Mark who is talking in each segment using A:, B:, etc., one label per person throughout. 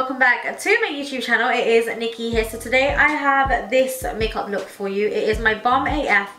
A: welcome back to my YouTube channel. It is Nikki here. So today I have this makeup look for you. It is my Bomb AF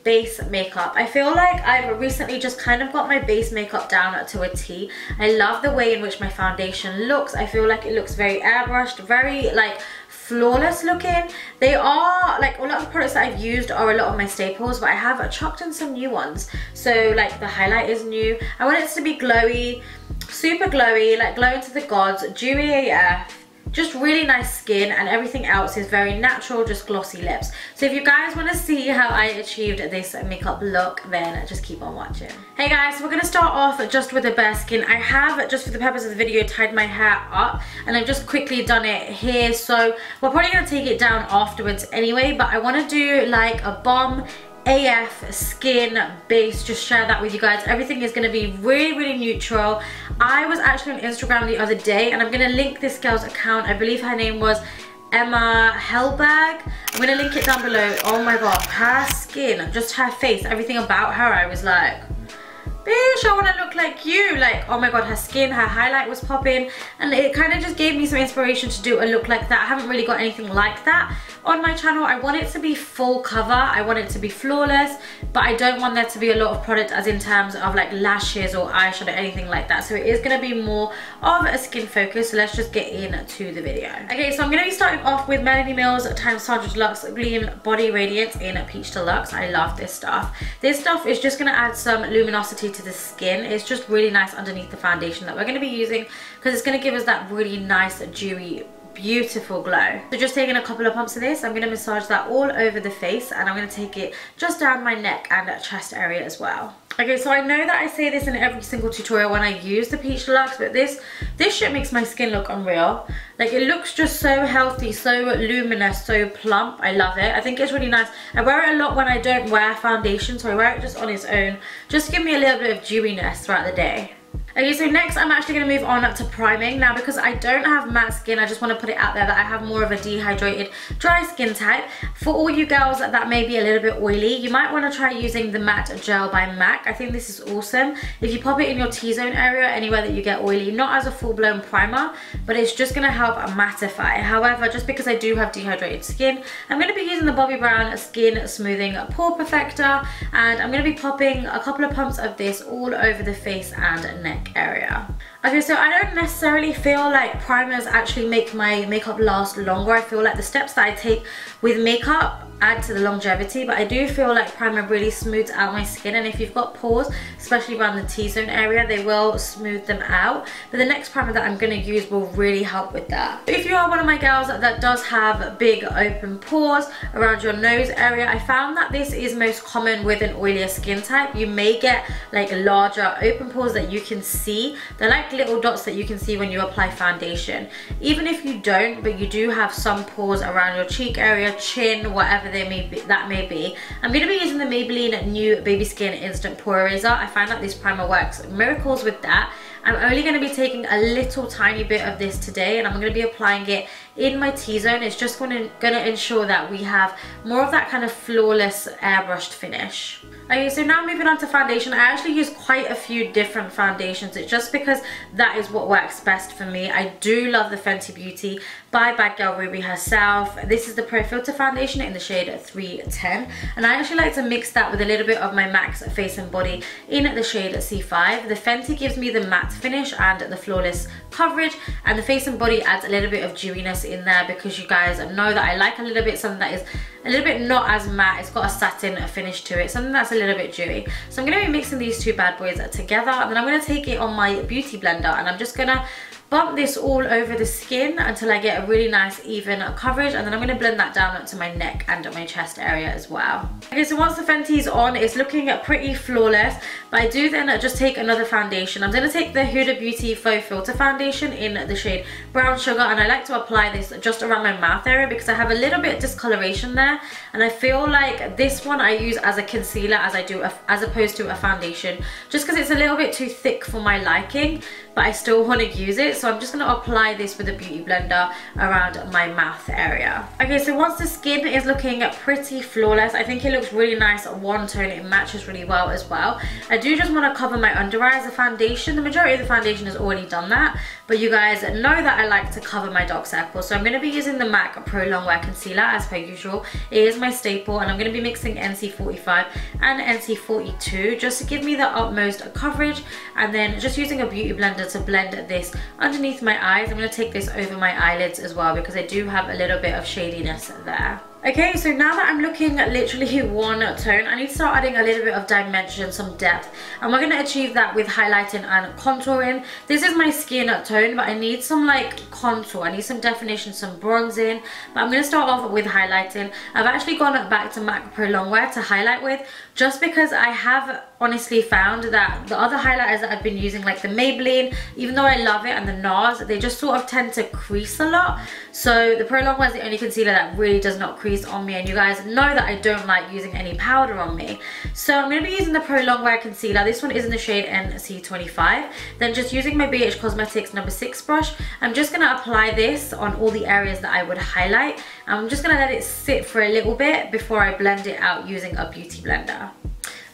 A: base makeup. I feel like I've recently just kind of got my base makeup down to a T. I love the way in which my foundation looks. I feel like it looks very airbrushed, very like flawless looking. They are like a lot of the products that I've used are a lot of my staples, but I have chucked in some new ones. So like the highlight is new. I want it to be glowy, super glowy, like glowing to the gods, dewy AF, just really nice skin, and everything else is very natural, just glossy lips. So if you guys want to see how I achieved this makeup look, then just keep on watching. Hey guys, so we're going to start off just with the bare skin. I have, just for the purpose of the video, tied my hair up, and I've just quickly done it here, so we're probably going to take it down afterwards anyway, but I want to do like a Bomb AF skin base, just share that with you guys. Everything is going to be really neutral. I was actually on Instagram the other day, and I'm going to link this girl's account. I believe her name was Emma Hellberg. I'm going to link it down below. Oh my god, her skin, just her face, everything about her, I was like, bitch, I want to look like you. Like, oh my god, her skin, her highlight was popping, and it kind of just gave me some inspiration to do a look like that. I haven't really got anything like that on my channel. I want it to be full cover, I want it to be flawless, but I don't want there to be a lot of product as in terms of like lashes or eyeshadow, anything like that. So it is going to be more of a skin focus. So let's just get into the video. Okay, so I'm going to be starting off with MELANIE MILLS X SONJRADELUXE Gleam Body Radiance in Peach Deluxe. I love this stuff. This stuff is just going to add some luminosity to the skin. It's just really nice underneath the foundation that we're going to be using, because it's going to give us that really nice dewy beautiful glow. So just taking a couple of pumps of this, I'm going to massage that all over the face, and I'm going to take it just down my neck and chest area as well. Okay, so I know that I say this in every single tutorial when I use the Peach Deluxe, but this shit makes my skin look unreal. Like, it looks just so healthy, so luminous, so plump. I love it. I think it's really nice. I wear it a lot when I don't wear foundation, so I wear it just on its own, just to give me a little bit of dewiness throughout the day. Okay, so next I'm actually going to move on to priming. Now, because I don't have matte skin, I just want to put it out there that I have more of a dehydrated, dry skin type. For all you girls that may be a little bit oily, you might want to try using the Matte Gel by MAC. I think this is awesome. If you pop it in your T-zone area, anywhere that you get oily, not as a full-blown primer, but it's just going to help mattify. However, just because I do have dehydrated skin, I'm going to be using the Bobbi Brown Skin Smoothing Pore Perfector, and I'm going to be popping a couple of pumps of this all over the face and neck area. Okay, so I don't necessarily feel like primers actually make my makeup last longer. I feel like the steps that I take with makeup add to the longevity, but I do feel like primer really smooths out my skin, and if you've got pores, especially around the T-zone area, they will smooth them out. But the next primer that I'm going to use will really help with that. If you are one of my girls that does have big open pores around your nose area, I found that this is most common with an oilier skin type. You may get like larger open pores that you can see. They're like little dots that you can see when you apply foundation. Even if you don't, but you do have some pores around your cheek area, chin, whatever they may be, I'm going to be using the Maybelline New Baby Skin Instant Pore Eraser. I find that this primer works miracles with that. I'm only going to be taking a little tiny bit of this today, and I'm going to be applying it in my T-zone. It's just going to ensure that we have more of that kind of flawless airbrushed finish. Okay, so now moving on to foundation. I actually use quite a few different foundations. It's just because that is what works best for me. I do love the Fenty Beauty by Bad Girl Ruby herself. This is the Pro Filter foundation in the shade 310, and I actually like to mix that with a little bit of my MAC's Face and Body in the shade C5. The Fenty gives me the matte finish and the flawless coverage, and the Face and Body adds a little bit of dewiness in there, because you guys know that I like a little bit something that is a little bit not as matte. It's got a satin finish to it, something that's a little bit dewy. So I'm going to be mixing these two bad boys together, and then I'm going to take it on my beauty blender, and I'm just going to bump this all over the skin until I get a really nice even coverage, and then I'm going to blend that down to my neck and my chest area as well. Okay, so once the Fenty's on, it's looking pretty flawless, but I do then just take another foundation. I'm going to take the Huda Beauty Faux Filter foundation in the shade Brown Sugar, and I like to apply this just around my mouth area because I have a little bit of discoloration there, and I feel like this one I use as a concealer as opposed to a foundation, just because it's a little bit too thick for my liking, but I still want to use it. So I'm just going to apply this with a beauty blender around my mouth area. Okay, so once the skin is looking pretty flawless, I think it looks really nice one tone. It matches really well as well. I do just want to cover my under eyes. The foundation, the majority of the foundation has already done that, but you guys know that I like to cover my dark circles. So I'm going to be using the MAC Pro Longwear Concealer as per usual. It is my staple, and I'm going to be mixing NC45 and NC42 just to give me the utmost coverage, and then just using a beauty blender to blend this underneath my eyes. I'm going to take this over my eyelids as well because I do have a little bit of shadiness there. Okay, so now that I'm looking literally one tone, I need to start adding a little bit of dimension, some depth, and we're going to achieve that with highlighting and contouring. This is my skin tone, but I need some like contour, I need some definition, some bronzing, but I'm going to start off with highlighting. I've actually gone back to MAC Pro Longwear to highlight with, just because I have honestly found that the other highlighters that I've been using, like the Maybelline, even though I love it, and the NARS, they just sort of tend to crease a lot. So the Pro Longwear is the only concealer that really does not crease on me, and you guys know that I don't like using any powder on me. So I'm going to be using the Pro Longwear Concealer. This one is in the shade NC25. Then just using my BH Cosmetics No. 6 brush, I'm just going to apply this on all the areas that I would highlight. I'm just going to let it sit for a little bit before I blend it out using a beauty blender.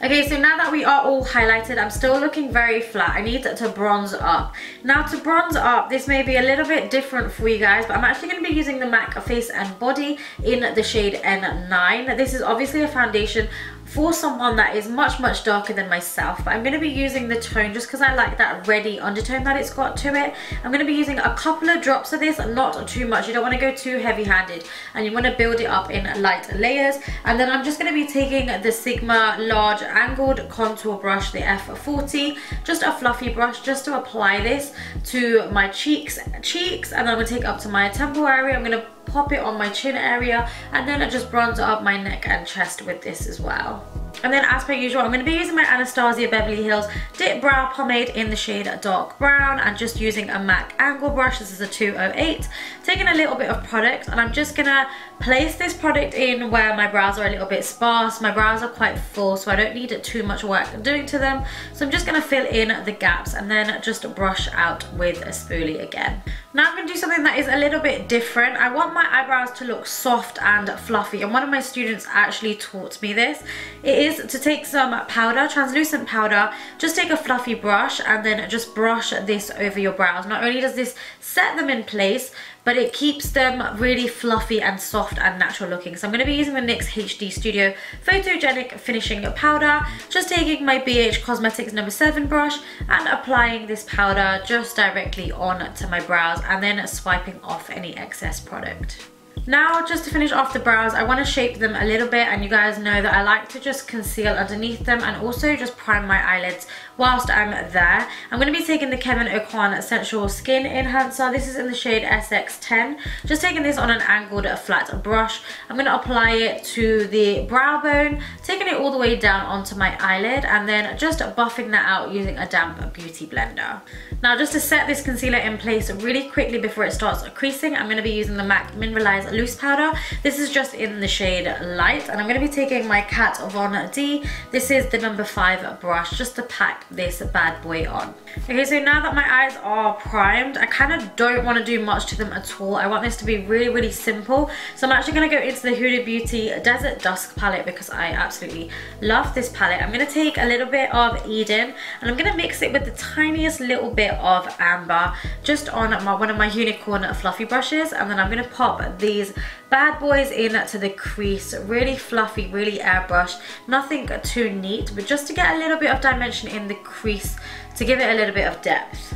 A: Okay, so now that we are all highlighted, I'm still looking very flat. I need to bronze up. Now to bronze up, this may be a little bit different for you guys, but I'm actually going to be using the MAC Face and Body in the shade N9. This is obviously a foundation for someone that is much darker than myself, but I'm going to be using the tone just because I like that reddy undertone that it's got to it. I'm going to be using a couple of drops of this, not too much. You don't want to go too heavy handed, and you want to build it up in light layers. And then I'm just going to be taking the Sigma large angled contour brush, the F40, just a fluffy brush, just to apply this to my cheeks, and then I'm going to take it up to my temple area. I'm going to pop it on my chin area, and then I just bronze up my neck and chest with this as well. And then as per usual, I'm going to be using my Anastasia Beverly Hills Dip Brow Pomade in the shade Dark Brown, and just using a MAC angle brush. This is a 208. Taking a little bit of product, and I'm just going to place this product in where my brows are a little bit sparse. My brows are quite full, so I don't need too much work doing to them. So I'm just going to fill in the gaps and then just brush out with a spoolie again. Now I'm going to do something that is a little bit different. I want my eyebrows to look soft and fluffy, and one of my students actually taught me this. It is to take some powder, translucent powder, just take a fluffy brush and then just brush this over your brows. Not only does this set them in place, but it keeps them really fluffy and soft and natural looking. So I'm going to be using the NYX HD Studio Photogenic Finishing Powder, just taking my BH Cosmetics No. 7 brush and applying this powder just directly onto my brows, and then swiping off any excess product. Now, just to finish off the brows, I want to shape them a little bit, and you guys know that I like to just conceal underneath them and also just prime my eyelids whilst I'm there. I'm going to be taking the KEVYN AUCOIN Sensual Skin Enhancer. This is in the shade SX10. Just taking this on an angled flat brush. I'm going to apply it to the brow bone, taking it all the way down onto my eyelid, and then just buffing that out using a damp beauty blender. Now, just to set this concealer in place really quickly before it starts creasing, I'm going to be using the MAC Mineralise Loose Powder. This is just in the shade Light, and I'm going to be taking my Kat Von D. This is the No. 5 brush, just to pack this bad boy on. Okay, so now that my eyes are primed, I kind of don't want to do much to them at all. I want this to be really simple. So I'm actually going to go into the Huda Beauty Desert Dusk palette because I absolutely love this palette. I'm going to take a little bit of Eden, and I'm going to mix it with the tiniest little bit of Amber just on one of my unicorn fluffy brushes, and then I'm going to pop these bad boys into the crease, really fluffy, really airbrushed, nothing too neat, but just to get a little bit of dimension in the crease to give it a little bit of depth.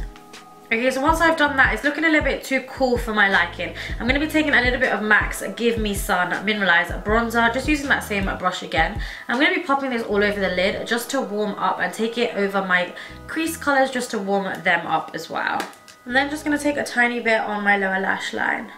A: Okay, so once I've done that, it's looking a little bit too cool for my liking. I'm going to be taking a little bit of MAC's Give Me Sun Mineralize Bronzer, just using that same brush again. I'm going to be popping this all over the lid just to warm up, and take it over my crease colours just to warm them up as well. And then just going to take a tiny bit on my lower lash line.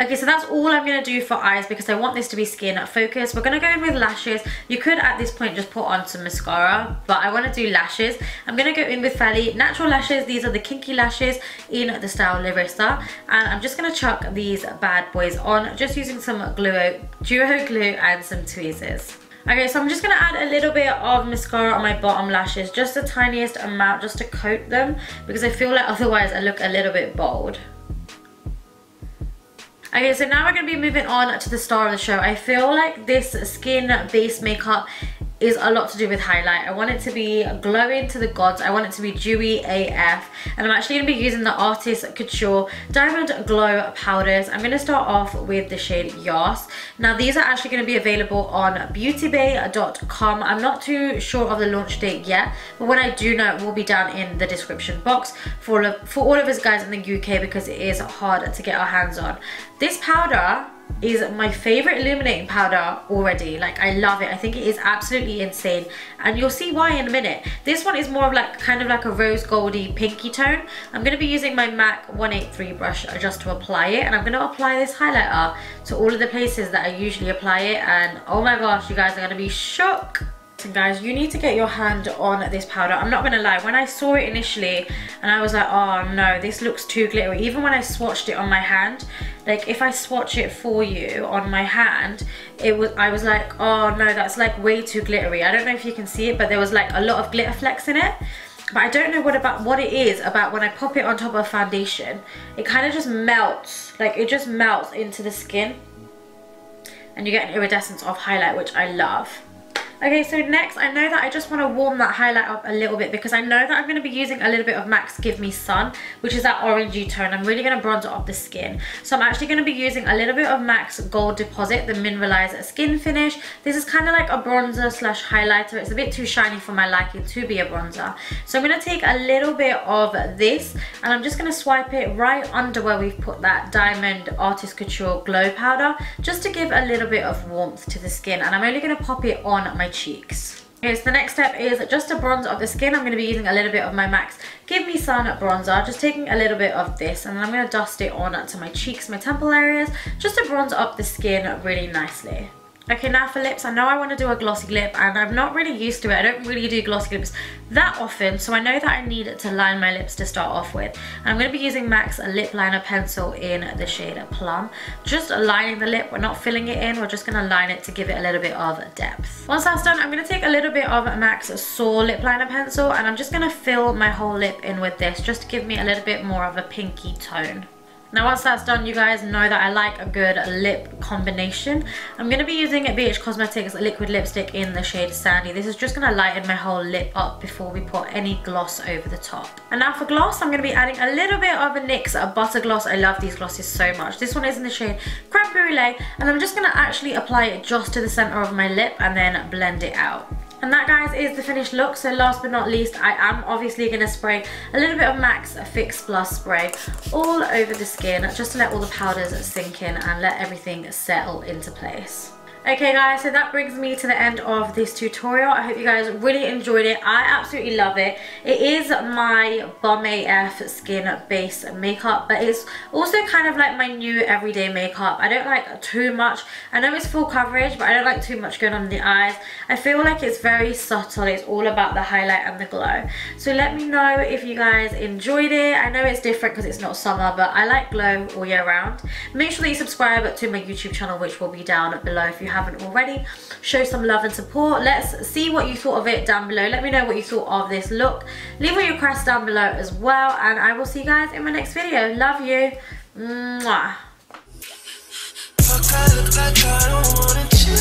A: Okay, so that's all I'm going to do for eyes because I want this to be skin focused. We're going to go in with lashes. You could at this point just put on some mascara, but I want to do lashes. I'm going to go in with fairly natural lashes. These are the Kinky Lashes in the style Larissa, and I'm just going to chuck these bad boys on, just using some duo glue and some tweezers. Okay, so I'm just going to add a little bit of mascara on my bottom lashes, just the tiniest amount, just to coat them, because I feel like otherwise I look a little bit bold. Okay, so now we're going to be moving on to the star of the show. I feel like this skin base makeup is a lot to do with highlight. I want it to be glowing to the gods. I want it to be dewy AF. And I'm actually going to be using the Artist Couture Diamond Glow powders. I'm going to start off with the shade Yas. Now these are actually going to be available on beautybay.com. I'm not too sure of the launch date yet, but when I do know, it will be down in the description box for all of us guys in the UK, because it is hard to get our hands on. This powder is my favorite illuminating powder already. Like, I love it. I think it is absolutely insane, and you'll see why in a minute. This one is more of like kind of like a rose goldy pinky tone. I'm going to be using my MAC 183 brush just to apply it, and I'm going to apply this highlighter to all of the places that I usually apply it, and oh my gosh, you guys are going to be shook. And guys, you need to get your hand on this powder. I'm not gonna lie, when I saw it initially and I was like, oh no, this looks too glittery. Even when I swatched it on my hand, like if I swatch it for you on my hand, I was like, oh no, that's like way too glittery. I don't know if you can see it, but there was like a lot of glitter flecks in it. But I don't know what it is about when I pop it on top of foundation, it kind of just melts. Like, it just melts into the skin and you get an iridescence of highlight, which I love. Okay, so next, I know that I just want to warm that highlight up a little bit, because I know that I'm going to be using a little bit of MAC's Give Me Sun, which is that orangey tone. I'm really going to bronze up the skin. So I'm actually going to be using a little bit of MAC's Gold Deposit, the Mineralise Skin Finish. This is kind of like a bronzer slash highlighter. It's a bit too shiny for my liking to be a bronzer. So I'm going to take a little bit of this, and I'm just going to swipe it right under where we've put that Diamond Artist Couture Glow Powder, just to give a little bit of warmth to the skin. And I'm only going to pop it on my cheeks. Okay, so the next step is just to bronze up the skin. I'm going to be using a little bit of my MAC's Give Me Sun bronzer, just taking a little bit of this, and then I'm going to dust it on to my cheeks, my temple areas, just to bronze up the skin really nicely. Okay, now for lips, I know I want to do a glossy lip, and I'm not really used to it. I don't really do glossy lips that often, so I know that I need to line my lips to start off with. And I'm going to be using MAC's Lip Liner Pencil in the shade Plum. Just lining the lip, we're not filling it in, we're just going to line it to give it a little bit of depth. Once that's done, I'm going to take a little bit of MAC's Soar Lip Liner Pencil, and I'm just going to fill my whole lip in with this, just to give me a little bit more of a pinky tone. Now once that's done, you guys know that I like a good lip combination. I'm going to be using BH Cosmetics liquid lipstick in the shade Sandy. This is just going to lighten my whole lip up before we put any gloss over the top. And now for gloss, I'm going to be adding a little bit of a NYX Butter Gloss. I love these glosses so much. This one is in the shade Creme Brulee, and I'm just going to actually apply it just to the center of my lip and then blend it out. And that, guys, is the finished look. So last but not least, I am obviously going to spray a little bit of MAC's Fix Plus spray all over the skin, just to let all the powders sink in and let everything settle into place. Okay guys, so that brings me to the end of this tutorial. I hope you guys really enjoyed it. I absolutely love it. It is my Bomb AF skin base makeup, but it's also kind of like my new everyday makeup. I don't like too much. I know it's full coverage, but I don't like too much going on the eyes. I feel like it's very subtle. It's all about the highlight and the glow. So let me know if you guys enjoyed it. I know it's different because it's not summer, but I like glow all year round. Make sure that you subscribe to my YouTube channel, which will be down below if you haven't already. Show some love and support. Let's see what you thought of it down below. Let me know what you thought of this look. Leave all your requests down below as well, and I will see you guys in my next video. Love you. Mwah. I look like I don't wanna chill.